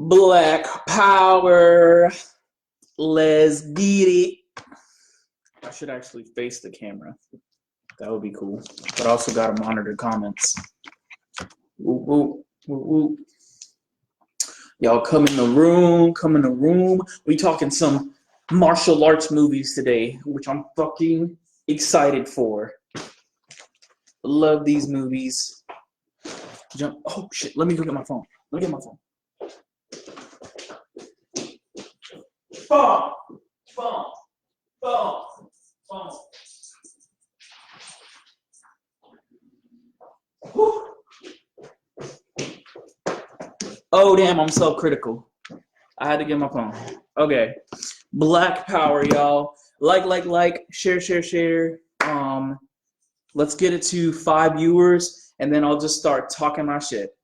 Black power. Let's get it. I should actually face the camera. That would be cool. But I also got to monitor comments. Woo, woo, woo, woo. Y'all come in the room, come in the room. We talking some martial arts movies today, which I'm fucking excited for. Love these movies. Oh shit, let me go get my phone. Let me get my phone. Phone, phone, phone, phone. Whew. Oh damn, I'm self-critical. I had to get my phone. Okay. Black power, y'all. Like, share. Let's get it to 5 viewers, and then I'll just start talking my shit.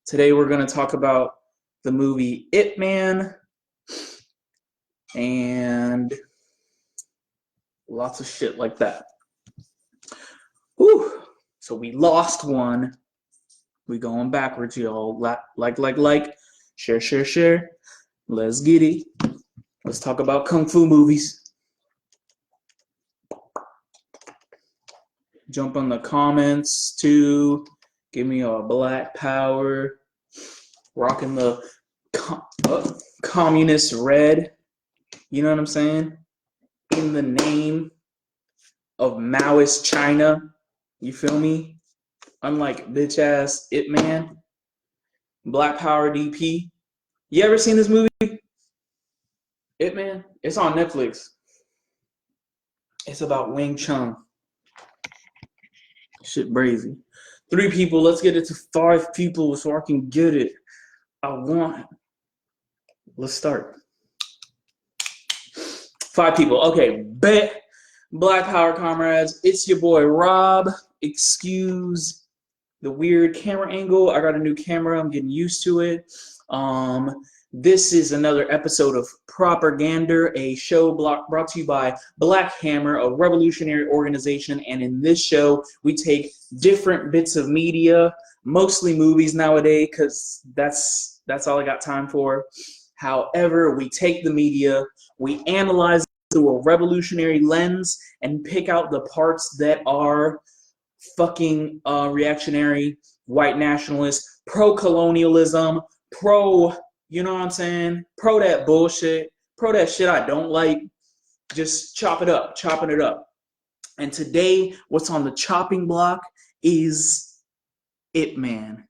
Today we're gonna talk about the movie Ip Man and lots of shit like that. Whew. So we lost one. We going backwards, y'all. Like, share. Let's get it. Let's talk about kung fu movies. Jump on the comments too. Give me a black power. Rocking the communist red. You know what I'm saying? In the name of Maoist China. You feel me? Unlike bitch ass Ip Man. Black Power DP. You ever seen this movie? Ip Man? It's on Netflix. It's about Wing Chun. Shit brazy. 3 people. Let's get it to 5 people so I can get it. Let's start. 5 people. Okay. Bet. Black Power comrades. It's your boy Rob. Excuse the weird camera angle. I got a new camera. I'm getting used to it. This is another episode of ProperGander, a show brought to you by Black Hammer, a revolutionary organization. And in this show, we take different bits of media, mostly movies nowadays, because that's all I got time for. However, we take the media, we analyze it through a revolutionary lens, and pick out the parts that are fucking reactionary, white nationalist, pro-colonialism, you know what I'm saying? Pro that bullshit. Pro that shit I don't like. Just chopping it up. And today, what's on the chopping block is Ip Man.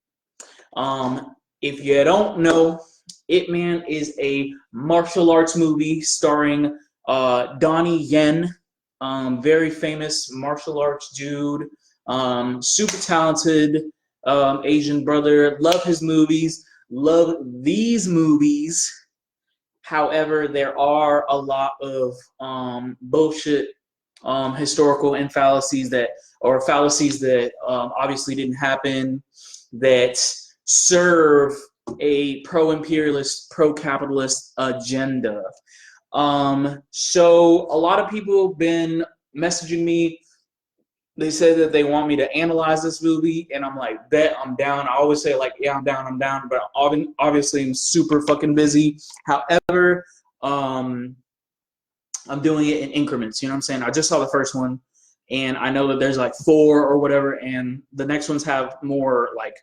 If you don't know, Ip Man is a martial arts movie starring Donnie Yen, very famous martial arts dude, super talented Asian brother. Love his movies. Love these movies. However, there are a lot of bullshit historical fallacies that obviously didn't happen, that serve a pro-imperialist, pro-capitalist agenda. So a lot of people have been messaging me. They say that they want me to analyze this movie, and I'm like, bet, I'm down. I always say, like, yeah, I'm down, but obviously I'm super fucking busy. However, I'm doing it in increments, you know what I'm saying? I just saw the first one, and I know that there's like 4 or whatever, and the next ones have more, like,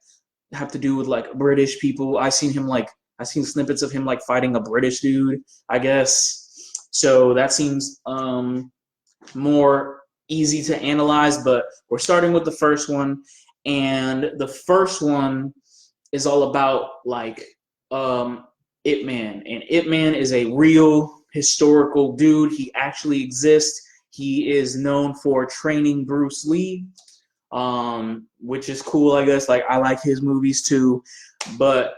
have to do with, like, British people. I seen snippets of him, like, fighting a British dude, I guess. So that seems more easy to analyze, but we're starting with the first one, and the first one is all about, like, Ip Man, and Ip Man is a real historical dude. He actually exists. He is known for training Bruce Lee, which is cool, I guess. Like, I like his movies too, but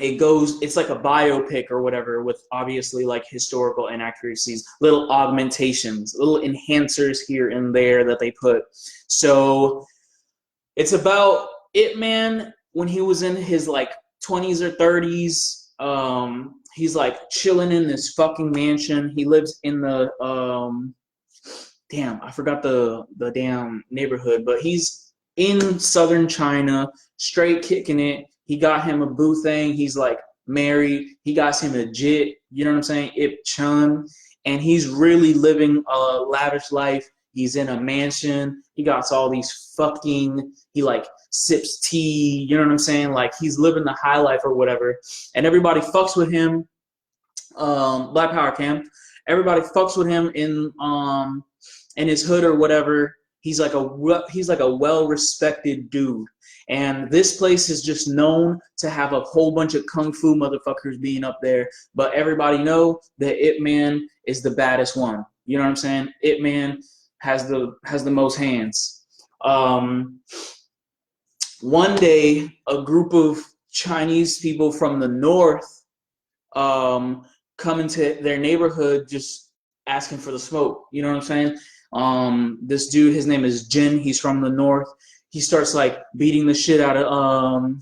it's like a biopic or whatever, with obviously like historical inaccuracies, little augmentations, little enhancers here and there that they put. So it's about Ip Man when he was in his like 20s or 30s. He's like chilling in this fucking mansion. He lives in the damn, I forgot the damn neighborhood, but he's in southern China, straight kicking it. He got him a boo thing. He's like married. He got him a jit, you know what I'm saying? Ip Chun. And he's really living a lavish life. He's in a mansion. He got all these fucking, he like sips tea, you know what I'm saying? Like he's living the high life or whatever. And everybody fucks with him. Black Power Camp. Everybody fucks with him in his hood or whatever. He's like a well-respected dude. And this place is just known to have a whole bunch of kung fu motherfuckers being up there. But everybody know that Ip Man is the baddest one. You know what I'm saying? Ip Man has the most hands. One day, a group of Chinese people from the north come into their neighborhood just asking for the smoke. You know what I'm saying? This dude, his name is Jin. He's from the north. He starts like beating the shit out of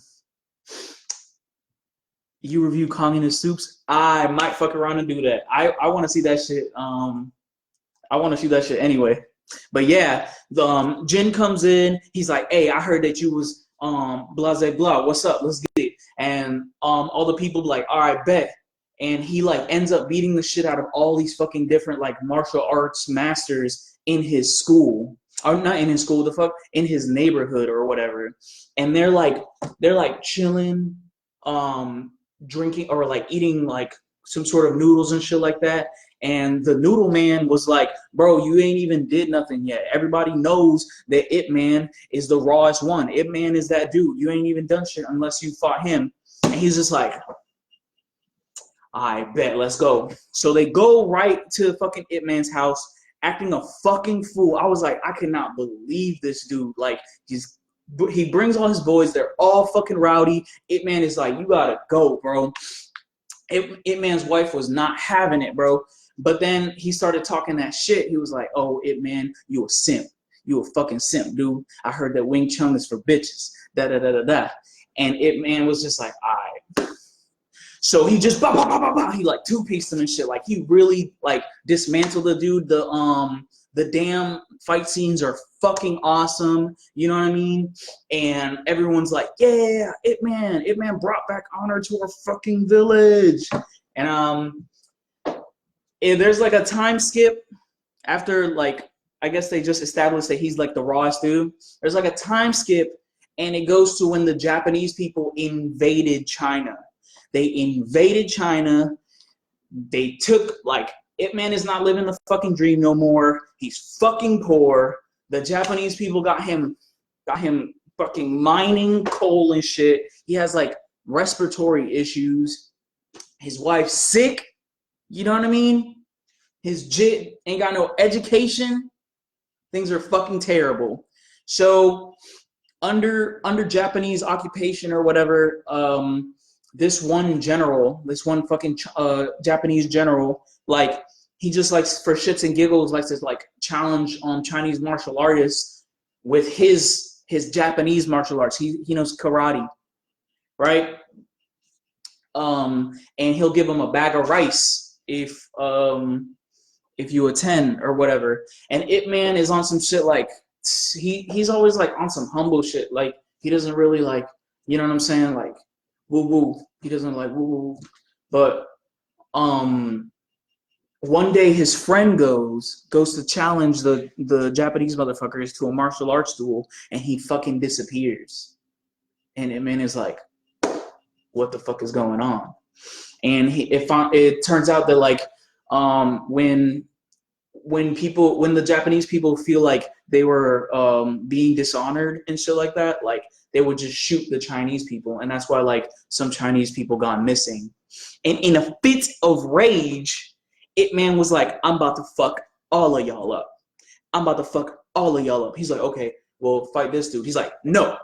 you review communist soups. I might fuck around and do that. I want to see that shit. I want to see that shit anyway. But yeah, the Jin comes in. He's like, "Hey, I heard that you was blase blah. What's up? Let's get it." And all the people be like, "All right, bet." And he like ends up beating the shit out of all these fucking different like martial arts masters in his school. Or not in his school, the fuck, in his neighborhood or whatever. And they're like chilling, drinking or like eating like some sort of noodles and shit like that. And the noodle man was like, "Bro, you ain't even did nothing yet. Everybody knows that Ip Man is the rawest one. Ip Man is that dude. You ain't even done shit unless you fought him." And he's just like, "I bet, let's go." So they go right to fucking Ip Man's house, acting a fucking fool. I was like, I cannot believe this dude. Like, he brings all his boys. They're all fucking rowdy. Ip Man is like, "You gotta go, bro." Ip Man's wife was not having it, bro. But then he started talking that shit. He was like, "Oh, Ip Man, you a simp. You a fucking simp, dude. I heard that Wing Chun is for bitches. Da da da da da." And Ip Man was just like, "Alright." So he just he like two-pieced him and shit. Like he really like dismantled the dude. The damn fight scenes are fucking awesome. You know what I mean? And everyone's like, "Yeah, Ip Man brought back honor to our fucking village." And there's like a time skip after like I guess they just established that he's like the rawest dude. There's like a time skip, and it goes to when the Japanese people invaded China. They invaded China. They took, like, Ip Man is not living the fucking dream no more. He's fucking poor. The Japanese people got him fucking mining coal and shit. He has, like, respiratory issues. His wife's sick. You know what I mean? His jit ain't got no education. Things are fucking terrible. So, under Japanese occupation or whatever, this one fucking Japanese general, like he just likes for shits and giggles likes to like challenge Chinese martial artists with his Japanese martial arts. He knows karate, right? And he'll give him a bag of rice if you attend or whatever. And Ip Man is on some shit like he's always like on some humble shit. Like he doesn't really like, you know what I'm saying, like woo woo. He doesn't like woo woo. But one day his friend goes to challenge the Japanese motherfuckers to a martial arts duel, and he fucking disappears. And Ip Man is like, what the fuck is going on? And it turns out that like when the Japanese people feel like they were being dishonored and shit like that, like they would just shoot the Chinese people, and that's why like some Chinese people got missing. And in a fit of rage, Ip Man was like, "I'm about to fuck all of y'all up. I'm about to fuck all of y'all up." He's like, "Okay, well, fight this dude." He's like, "No,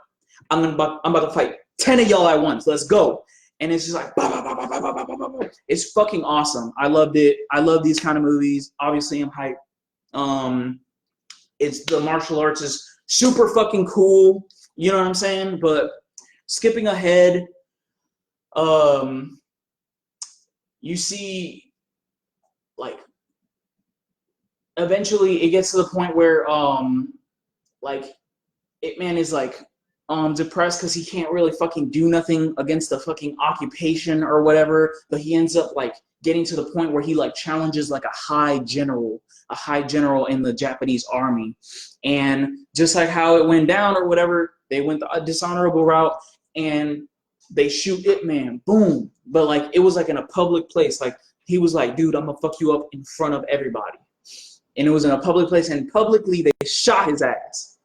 I'm about to fight 10 of y'all at once. Let's go." And it's just like, bah, bah, bah, bah, bah, bah, bah, bah, bah. It's fucking awesome. I loved it. I love these kind of movies. Obviously, I'm hyped. It's the martial arts is super fucking cool. You know what I'm saying? But skipping ahead, you see, like, eventually it gets to the point where, like, Ip Man is like depressed because he can't really fucking do nothing against the fucking occupation or whatever, but he ends up like getting to the point where he like challenges like a high general in the Japanese army. And just like how it went down or whatever, they went the dishonorable route and they shoot Ip Man, boom. But like it was like in a public place. Like he was like, dude, I'm gonna fuck you up in front of everybody. And it was in a public place, and publicly they shot his ass.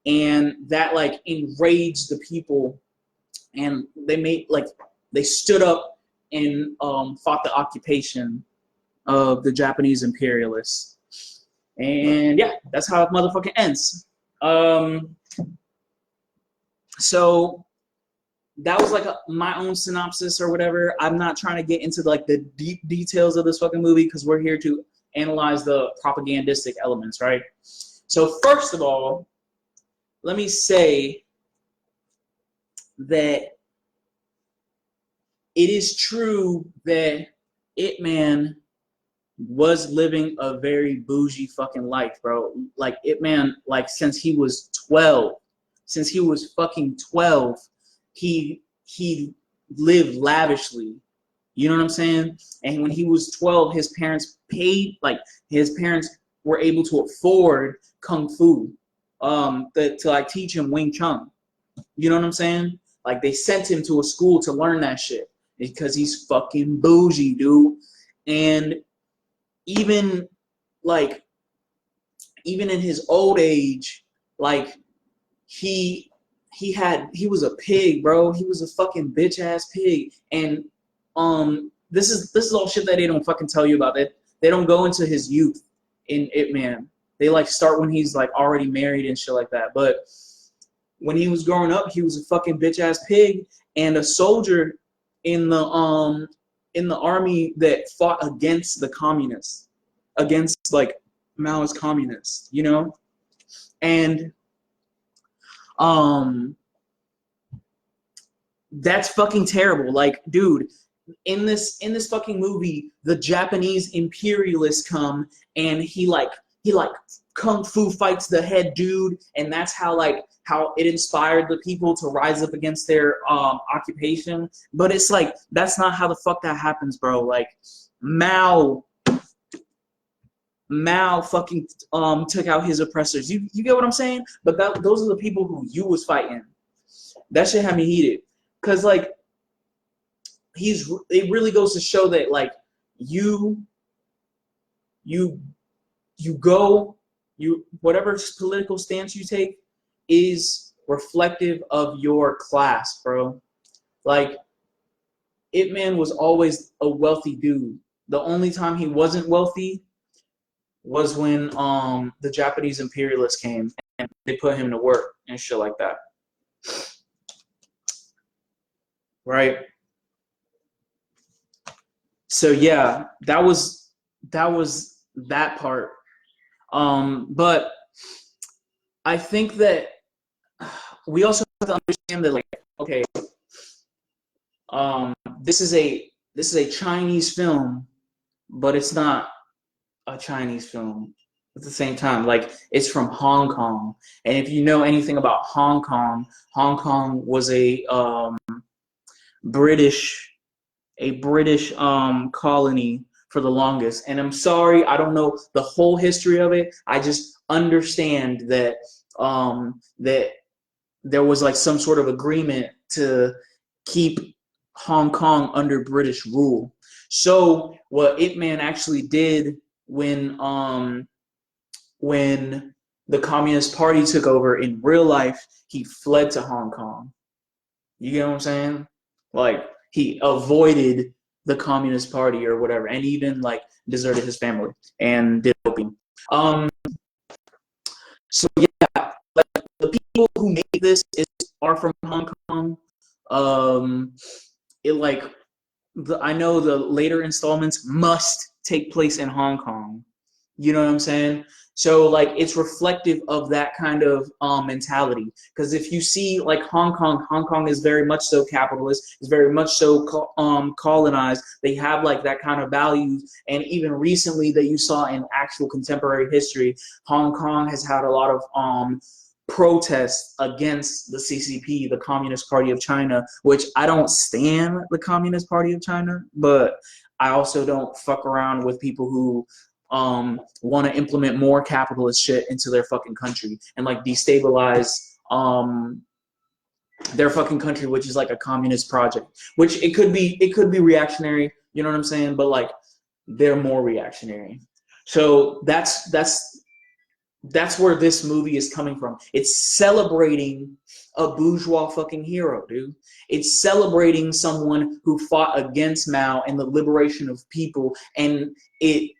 And that like enraged the people, and they stood up and fought the occupation of the Japanese imperialists. And yeah, that's how it motherfucking ends. So that was like my own synopsis or whatever. I'm not trying to get into like the deep details of this fucking movie because we're here to analyze the propagandistic elements, right? So first of all, let me say that it is true that Ip Man was living a very bougie fucking life, bro. Like Ip Man, like since he was 12, since he was fucking 12, he lived lavishly. You know what I'm saying? And when he was 12, his parents paid, like his parents were able to afford kung fu, to like teach him Wing Chun. You know what I'm saying? Like they sent him to a school to learn that shit because he's fucking bougie, dude. And even in his old age, like he was a pig, bro. He was a fucking bitch ass pig. And this is all shit that they don't fucking tell you about. They don't go into his youth in Ip Man. They like start when he's like already married and shit like that. But when he was growing up, he was a fucking bitch ass pig and a soldier in the army that fought against the communists, against like Maoist communists, you know? And that's fucking terrible. Like, dude, in this fucking movie, the Japanese imperialists come and he kung fu fights the head dude, and that's how it inspired the people to rise up against their occupation. But it's like that's not how the fuck that happens, bro. Like Mao fucking took out his oppressors. You get what I'm saying? But those are the people who you was fighting. That shit had me heated. Cause like it really goes to show that like whatever political stance you take is reflective of your class, bro. Like Ip Man was always a wealthy dude. The only time he wasn't wealthy was when the Japanese imperialists came and they put him to work and shit like that. Right? So yeah, that was that part. But I think that we also have to understand that, like, okay, this is a Chinese film, but it's not a Chinese film at the same time. Like, it's from Hong Kong, and if you know anything about Hong Kong was a British colony for the longest. And I'm sorry, I don't know the whole history of it. I just understand that that there was like some sort of agreement to keep Hong Kong under British rule. So what Ip Man actually did when the Communist Party took over in real life, he fled to Hong Kong. You get what I'm saying? Like, he avoided the Communist Party or whatever, and even like deserted his family and did opium. So yeah, like, the people who make this are from Hong Kong. I know the later installments must take place in Hong Kong. You know what I'm saying? So like it's reflective of that kind of mentality. Because if you see like Hong Kong is very much so capitalist, is very much so colonized. They have like that kind of values. And even recently that you saw in actual contemporary history, Hong Kong has had a lot of protest against the CCP, the Communist Party of China, which I don't stand the Communist Party of China, but I also don't fuck around with people who want to implement more capitalist shit into their fucking country and like destabilize their fucking country, which is like a communist project. Which it could be reactionary, you know what I'm saying? But like they're more reactionary. So that's where this movie is coming from. It's celebrating a bourgeois fucking hero, dude. It's celebrating someone who fought against Mao and the liberation of people, and it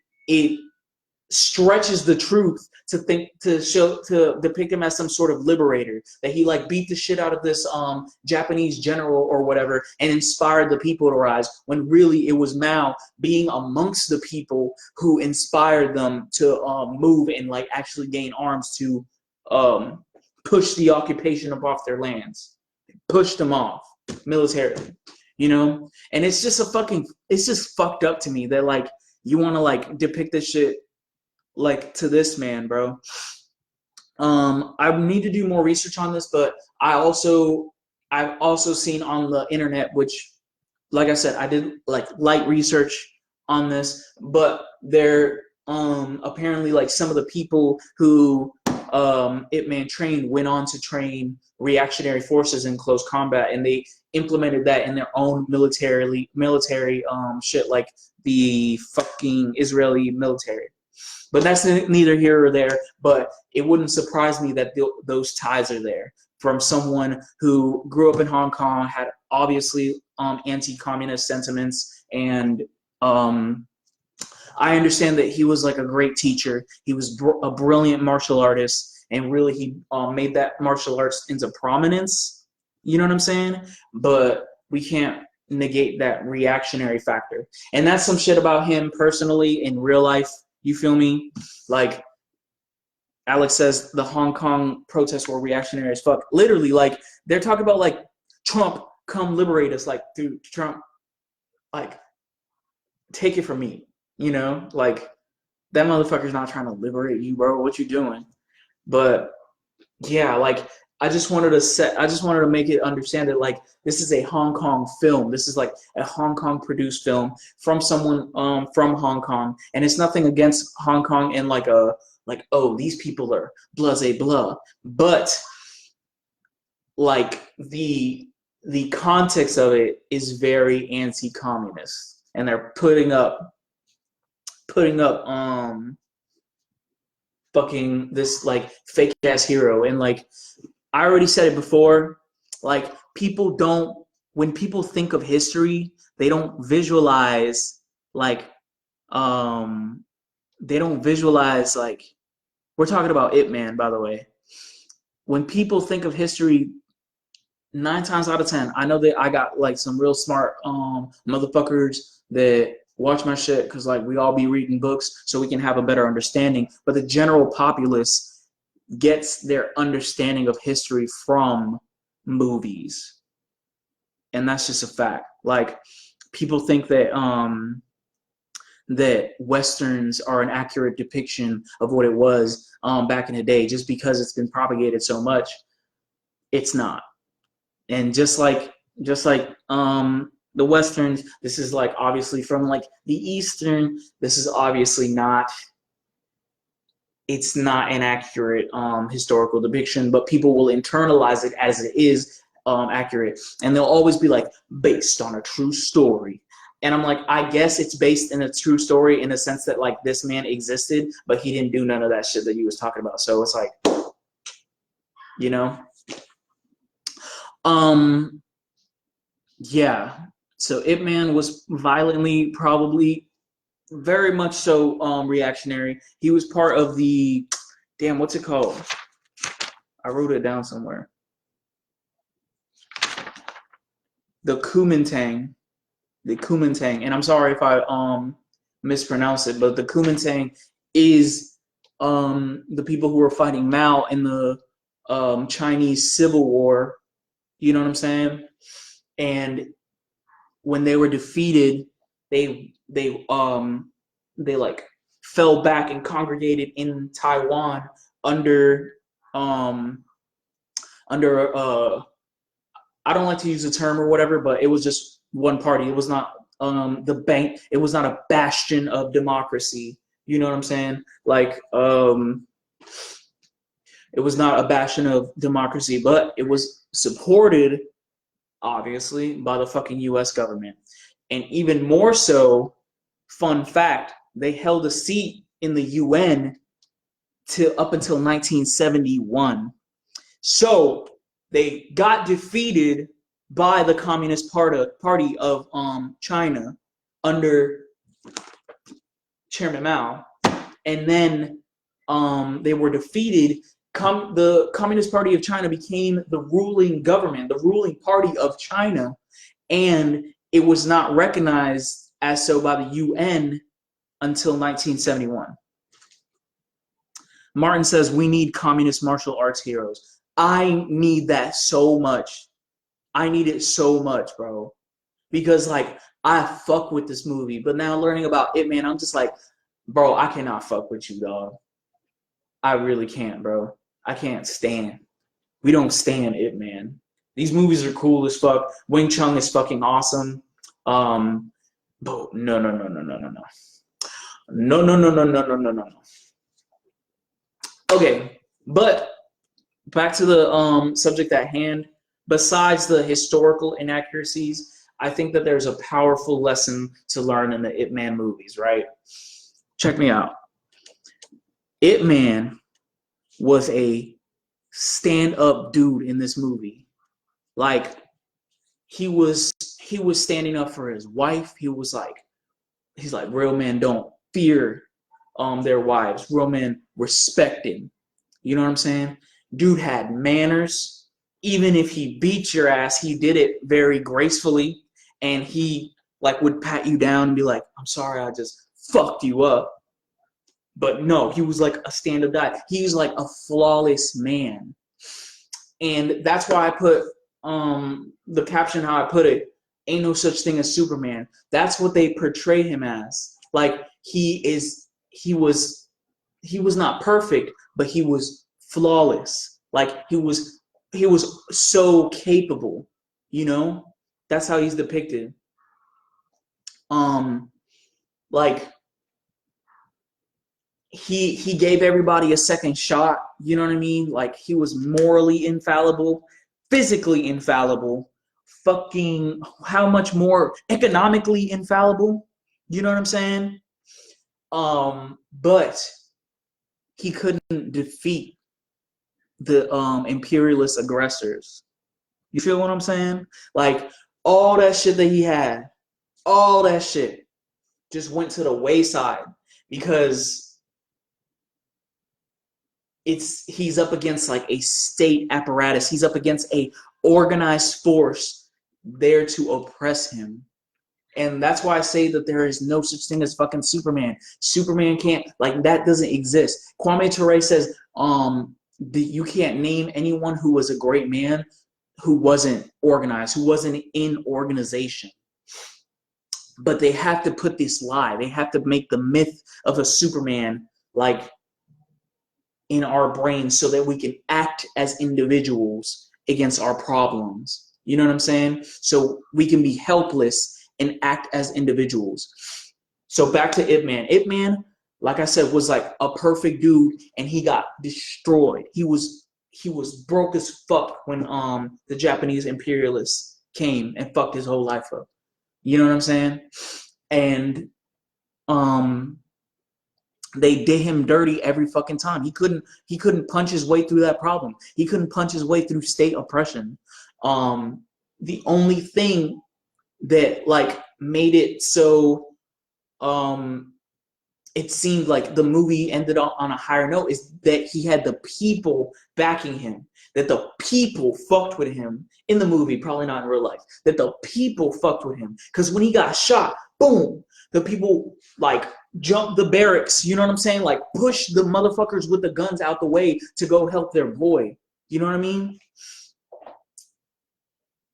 stretches the truth to depict him as some sort of liberator, that he like beat the shit out of this Japanese general or whatever and inspired the people to rise, when really it was Mao being amongst the people who inspired them to move and like actually gain arms to push the occupation up off their lands, push them off militarily, you know. And it's just it's just fucked up to me that like you want to like depict this shit like to this man, bro. I need to do more research on this, but I've also seen on the internet, which, like I said, I did like light research on this, but there apparently like some of the people who Ip Man trained went on to train reactionary forces in close combat, and they implemented that in their own military shit, like the fucking Israeli military. But that's neither here or there. But it wouldn't surprise me that those ties are there from someone who grew up in Hong Kong, had obviously anti-communist sentiments, and I understand that he was like a great teacher. He was a brilliant martial artist, and really he made that martial arts into prominence. You know what I'm saying? But we can't negate that reactionary factor. And that's some shit about him personally in real life. You feel me? Like Alex says, the Hong Kong protests were reactionary as fuck. Literally, like they're talking about like Trump, come liberate us. Like, dude, Trump, like take it from me. You know, like that motherfucker's not trying to liberate you, bro. What you doing? But yeah, like I just wanted to make it understand that like this is a Hong Kong film. This is like a Hong Kong produced film from someone from Hong Kong, and it's nothing against Hong Kong and like oh, these people are blase blah, but like the context of it is very anti-communist, and they're putting up fucking this like fake ass hero. And like I already said it before, like when people think of history, they don't visualize like we're talking about Ip Man, by the way. When people think of history, 9 times out of 10, I know that I got like some real smart motherfuckers that watch my shit, because like we all be reading books so we can have a better understanding, but the general populace gets their understanding of history from movies, and that's just a fact. Like people think that that westerns are an accurate depiction of what it was back in the day, just because it's been propagated so much. It's not. And just like the westerns, this is like obviously from like the Eastern. This is obviously not. It's not an accurate historical depiction, but people will internalize it as it is accurate, and they'll always be like based on a true story. And I'm like, I guess it's based in a true story in the sense that like this man existed, but he didn't do none of that shit that he was talking about. So it's like, you know, yeah. So Ip Man was violently, probably very much so reactionary. He was part of the what's it called? I wrote it down somewhere. The Kuomintang. And I'm sorry if I mispronounce it, but the Kuomintang is the people who were fighting Mao in the Chinese Civil War. You know what I'm saying? And when they were defeated, they like fell back and congregated in Taiwan under under I don't like to use the term or whatever, but it was just one party. It was not the bank. It was not a bastion of democracy. You know what I'm saying? Like it was not a bastion of democracy, but it was supported, obviously, by the fucking U.S. government. And even more so, fun fact, they held a seat in the UN up until 1971. So they got defeated by the Communist Party of China under Chairman Mao. And then they were defeated. The Communist Party of China became the ruling government, the ruling party of China, and it was not recognized as so by the UN until 1971. Martin says, we need communist martial arts heroes. I need that so much. I need it so much, bro. Because, like, I fuck with this movie, but now learning about Ip Man, I'm just like, bro, I cannot fuck with you, dog. I really can't, bro. I can't stand. We don't stand Ip Man. These movies are cool as fuck. Wing Chun is fucking awesome. But no. No. Okay, but back to the subject at hand. Besides the historical inaccuracies, I think that there's a powerful lesson to learn in the Ip Man movies, right? Check me out. Ip Man was a stand-up dude in this movie. Like, he was standing up for his wife. He's like, real men don't fear their wives. Real men respect him. You know what I'm saying? Dude had manners. Even if he beat your ass, he did it very gracefully, and he like would pat you down and be like, I'm sorry, I just fucked you up. But no, he was like a stand-up guy. He was like a flawless man. And that's why I put the caption how I put it, ain't no such thing as Superman. That's what they portray him as. Like, he was not perfect, but he was flawless. Like, he was so capable, you know? That's how he's depicted. Like, he gave everybody a second shot, you know what I mean? Like, he was morally infallible, physically infallible, fucking how much more economically infallible, you know what I'm saying? But he couldn't defeat the imperialist aggressors. You feel what I'm saying? Like, all that shit that he had, all that shit just went to the wayside because he's up against like a state apparatus. He's up against a organized force there to oppress him. And that's why I say that there is no such thing as fucking Superman. Superman can't, like, that doesn't exist. Kwame Ture says, you can't name anyone who was a great man who wasn't organized, who wasn't in organization. But they have to put this lie. They have to make the myth of a Superman, like, in our brains so that we can act as individuals against our problems. You know what I'm saying? So we can be helpless and act as individuals. So back to Ip Man. Ip Man, like I said, was like a perfect dude, and he got destroyed. He was broke as fuck when the Japanese imperialists came and fucked his whole life up. You know what I'm saying? And they did him dirty every fucking time. He couldn't punch his way through that problem. He couldn't punch his way through state oppression. The only thing that like made it so it seemed like the movie ended on a higher note is that he had the people backing him, that the people fucked with him in the movie, probably not in real life, that the people fucked with him. Because when he got shot, boom, the people like jumped the barracks, you know what I'm saying? Like, push the motherfuckers with the guns out the way to go help their boy. You know what I mean?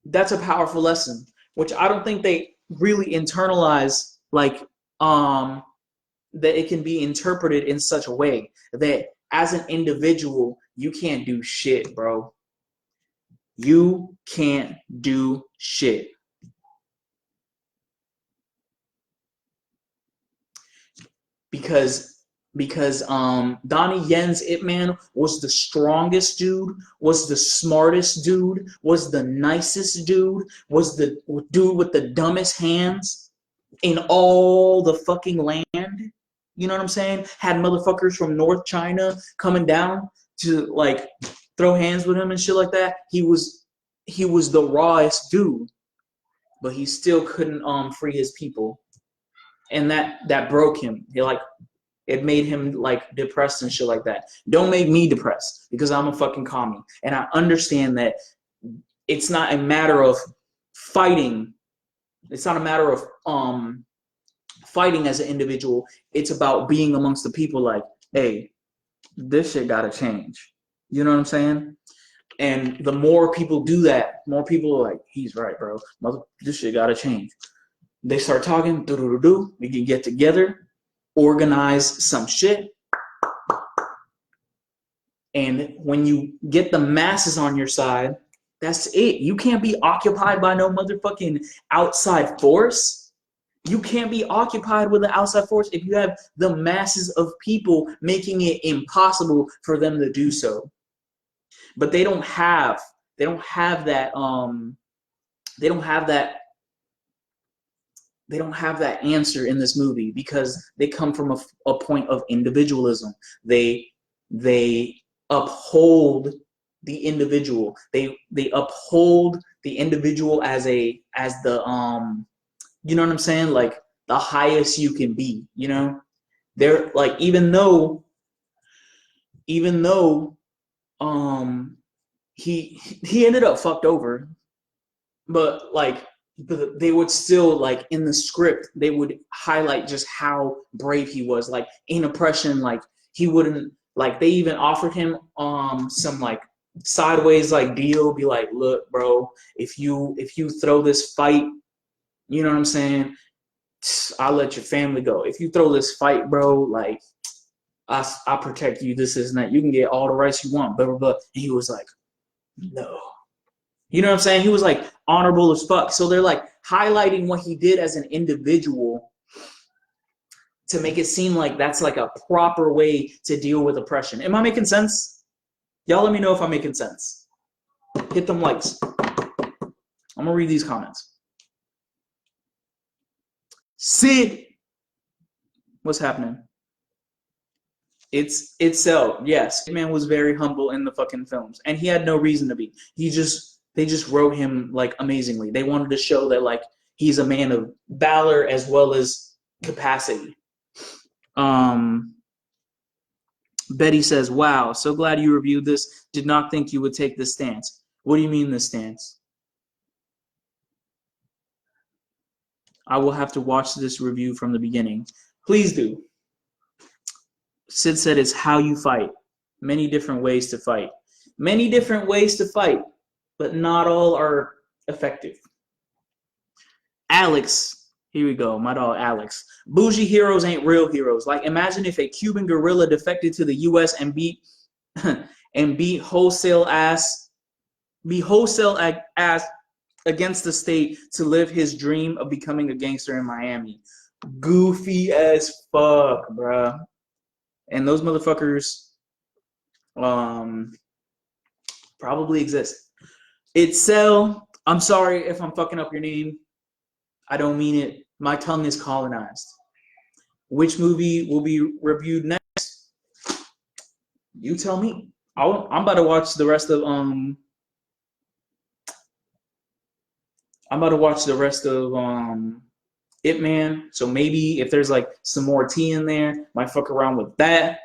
That's a powerful lesson, which I don't think they really internalize, like, that it can be interpreted in such a way that as an individual, you can't do shit, bro. You can't do shit. Because Donnie Yen's Ip Man was the strongest dude, was the smartest dude, was the nicest dude, was the dude with the dumbest hands in all the fucking land. You know what I'm saying? Had motherfuckers from North China coming down to like throw hands with him and shit like that. He was the rawest dude, but he still couldn't free his people, and that broke him. It made him like depressed and shit like that. Don't make me depressed because I'm a fucking commie. And I understand that it's not a matter of fighting. It's not a matter of fighting as an individual. It's about being amongst the people like, hey, this shit gotta change. You know what I'm saying? And the more people do that, more people are like, he's right, bro. This shit gotta change. They start talking, we can get together, organize some shit, and when you get the masses on your side, that's it. You can't be occupied by no motherfucking outside force. You can't be occupied with an outside force if you have the masses of people making it impossible for them to do so. But they don't have that answer in this movie because they come from a point of individualism. They uphold the individual. They uphold the individual as the you know what I'm saying? Like the highest you can be, you know? They're like, even though he ended up fucked over, but like they would still, like, in the script, they would highlight just how brave he was. Like in oppression, like he wouldn't, like they even offered him some like sideways like deal, be like, look, bro, if you throw this fight, you know what I'm saying, I'll let your family go. If you throw this fight, bro, like I'll protect you, this is that. You can get all the rights you want, blah, blah, blah. And he was like, no. You know what I'm saying? He was like honorable as fuck. So they're like highlighting what he did as an individual to make it seem like that's like a proper way to deal with oppression. Am I making sense? Y'all let me know if I'm making sense. Hit them likes. I'm gonna read these comments. Sid, what's happening? It's itself. Yes, man was very humble in the fucking films, and he had no reason to be. They just wrote him like amazingly. They wanted to show that like he's a man of valor as well as capacity. Betty says, "Wow, so glad you reviewed this. Did not think you would take this stance." What do you mean this stance? I will have to watch this review from the beginning. Please do. Sid said it's how you fight. Many different ways to fight. Many different ways to fight, but not all are effective. Alex, here we go, my dog Alex. Bougie heroes ain't real heroes. Like, imagine if a Cuban guerrilla defected to the U.S. and beat wholesale ass against the state to live his dream of becoming a gangster in Miami. Goofy as fuck, bruh. And those motherfuckers probably exist. Itzel, I'm sorry if I'm fucking up your name. I don't mean it. My tongue is colonized. Which movie will be reviewed next? You tell me. I'm about to watch the rest of Ip Man. So maybe if there's like some more tea in there, might fuck around with that.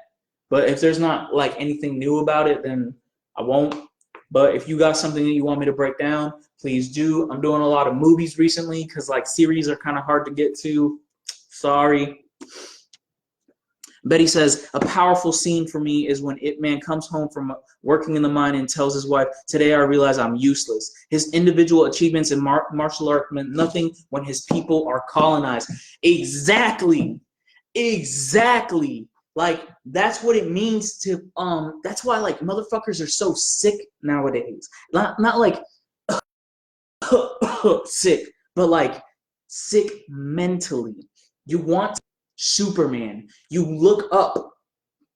But if there's not like anything new about it, then I won't. But if you got something that you want me to break down, please do. I'm doing a lot of movies recently because like series are kind of hard to get to. Sorry. Betty says, a powerful scene for me is when Ip Man comes home from working in the mine and tells his wife, today I realize I'm useless. His individual achievements in martial art meant nothing when his people are colonized. Exactly. Exactly. Like, that's what it means to, that's why, like, motherfuckers are so sick nowadays. Not like sick, but like sick mentally. You want Superman. You look up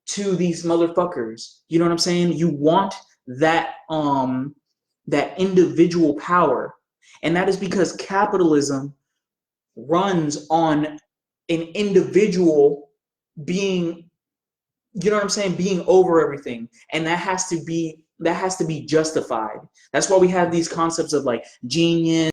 to these motherfuckers. You know what I'm saying? You want that, that individual power. And that is because capitalism runs on an individual being, you know what I'm saying, being over everything. And that has to be justified. That's why we have these concepts of like genius